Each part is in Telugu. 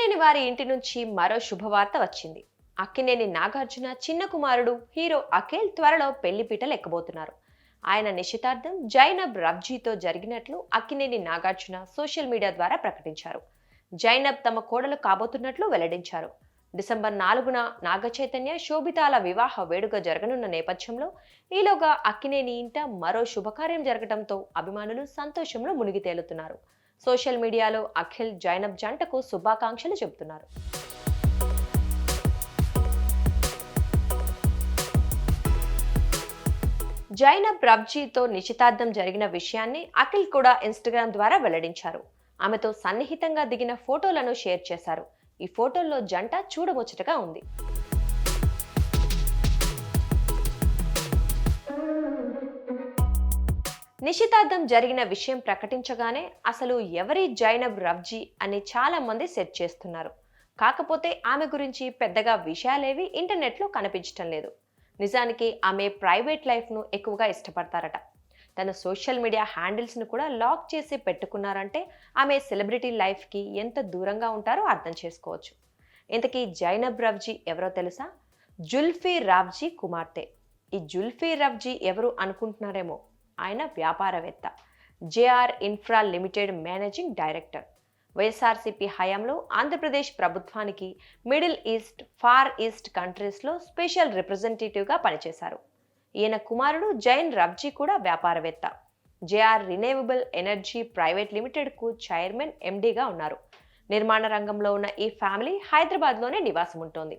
అక్కినేని వారి ఇంటి నుంచి మరో శుభవార్త వచ్చింది. అక్కినేని నాగార్జున చిన్న కుమారుడు హీరో అఖిల్ త్వరలో పెళ్లిపీటలు ఎక్కబోతున్నారు. ఆయన నిశ్చితార్థం జైనబ్ రబ్జీతో జరిగినట్లు అక్కినేని నాగార్జున సోషల్ మీడియా ద్వారా ప్రకటించారు. జైనబ్ తమ కోడలు కాబోతున్నట్లు వెల్లడించారు. డిసెంబర్ 4న నాగచైతన్య శోభితాల వివాహ వేడుక జరగనున్న నేపథ్యంలో ఈలోగా అక్కినేని ఇంట మరో శుభకార్యం జరగడంతో అభిమానులు సంతోషంలో మునిగి తేలుతున్నారు. సోషల్ మీడియాలో అఖిల్ జైనబ్ జంటకు శుభాకాంక్షలు చెబుతున్నారు. జైనబ్ రబ్జీతో నిశ్చితార్థం జరిగిన విషయాన్ని అఖిల్ కూడా ఇన్స్టాగ్రామ్ ద్వారా వెల్లడించారు. ఆమెతో సన్నిహితంగా దిగిన ఫోటోలను షేర్ చేశారు. ఈ ఫోటోల్లో జంట చూడముచ్చటగా ఉంది. నిశ్చితార్థం జరిగిన విషయం ప్రకటించగానే అసలు ఎవరి జైనబ్ రబ్జీ అని చాలా మంది సెర్చ్ చేస్తున్నారు. కాకపోతే ఆమె గురించి పెద్దగా విషయాలేవి ఇంటర్నెట్లో కనిపించటం లేదు. నిజానికి ఆమె ప్రైవేట్ లైఫ్ను ఎక్కువగా ఇష్టపడతారట. తన సోషల్ మీడియా హ్యాండిల్స్ను కూడా లాక్ చేసి పెట్టుకున్నారంటే ఆమె సెలబ్రిటీ లైఫ్కి ఎంత దూరంగా ఉంటారో అర్థం చేసుకోవచ్చు. ఇంతకీ జైనబ్ రబ్జీ ఎవరో తెలుసా? జుల్ఫీ రాబ్జీ కుమార్తె. ఈ జుల్ఫీ రబ్జీ ఎవరు అనుకుంటున్నారేమో. ఆయన వ్యాపారవేత్త, JR infra limited managing director. YSRCP హయాంలో ఆంధ్రప్రదేశ్ ప్రభుత్వానికి మిడిల్ ఈస్ట్, ఫార్ ఈస్ట్ కంట్రీస్లో స్పెషల్ రిప్రజెంటేటివ్గా పనిచేశారు. ఈయన కుమారుడు జైన్ రబ్జీ కూడా వ్యాపారవేత్త. జేఆర్ రిన్యూవబుల్ ఎనర్జీ ప్రైవేట్ లిమిటెడ్కు చైర్మన్, ఎండీగా ఉన్నారు. నిర్మాణ రంగంలో ఉన్న ఈ ఫ్యామిలీ హైదరాబాద్లోనే నివాసం ఉంటుంది.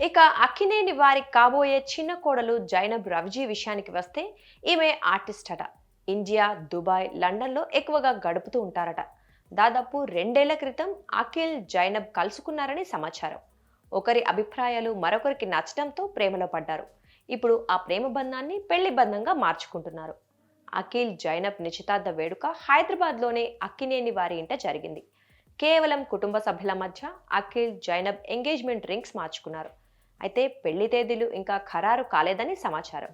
ఇక అక్కినేని వారి కాబోయే చిన్న కోడలు జైనబ్ రబ్జీ విషయానికి వస్తే ఈమె ఆర్టిస్ట్ అట. ఇండియా, దుబాయ్, లండన్లో ఎక్కువగా గడుపుతూ ఉంటారట. దాదాపు 2 ఏళ్ల క్రితం అఖిల్, జైనబ్ కలుసుకున్నారని సమాచారం. ఒకరి అభిప్రాయాలు మరొకరికి నచ్చడంతో ప్రేమలో పడ్డారు. ఇప్పుడు ఆ ప్రేమ బంధాన్ని పెళ్లి బంధంగా మార్చుకుంటున్నారు. అఖిల్, జైనబ్ నిశ్చితార్థ వేడుక హైదరాబాద్లోనే అక్కినేని వారి ఇంట జరిగింది. కేవలం కుటుంబ సభ్యుల మధ్య అఖిల్, జైనబ్ ఎంగేజ్మెంట్ రింగ్స్ మార్చుకున్నారు. అయితే పెళ్లి తేదీలు ఇంకా ఖరారు కాలేదని సమాచారం.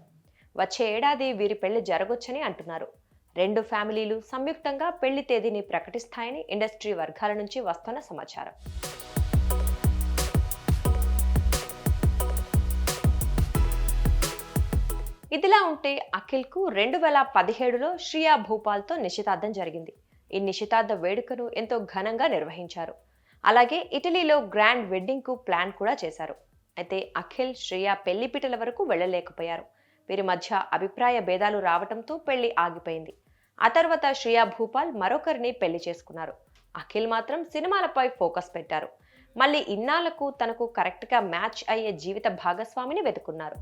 వచ్చే ఏడాది వీరి పెళ్లి జరగొచ్చని అంటున్నారు. 2 ఫ్యామిలీలు సంయుక్తంగా పెళ్లి తేదీని ప్రకటిస్తాయని ఇండస్ట్రీ వర్గాల నుంచి వస్తున్న సమాచారం. ఇదిలా ఉంటే అఖిల్కు 2017లో శ్రియా భూపాల్తో నిశ్చితార్థం జరిగింది. ఈ నిశ్చితార్థ వేడుకను ఎంతో ఘనంగా నిర్వహించారు. అలాగే ఇటలీలో గ్రాండ్ వెడ్డింగ్కు ప్లాన్ కూడా చేశారు. అయితే అఖిల్, శ్రియా పెళ్లిపీటల వరకు వెళ్లలేకపోయారు. వీరి మధ్య అభిప్రాయ భేదాలు రావడంతో పెళ్లి ఆగిపోయింది. ఆ తర్వాత శ్రియా భూపాల్ మరొకరిని పెళ్లి చేసుకున్నారు. అఖిల్ మాత్రం సినిమాలపై ఫోకస్ పెట్టారు. మళ్ళీ ఇన్నాళ్లకు తనకు కరెక్ట్గా మ్యాచ్ అయ్యే జీవిత భాగస్వామిని వెతుకున్నారు.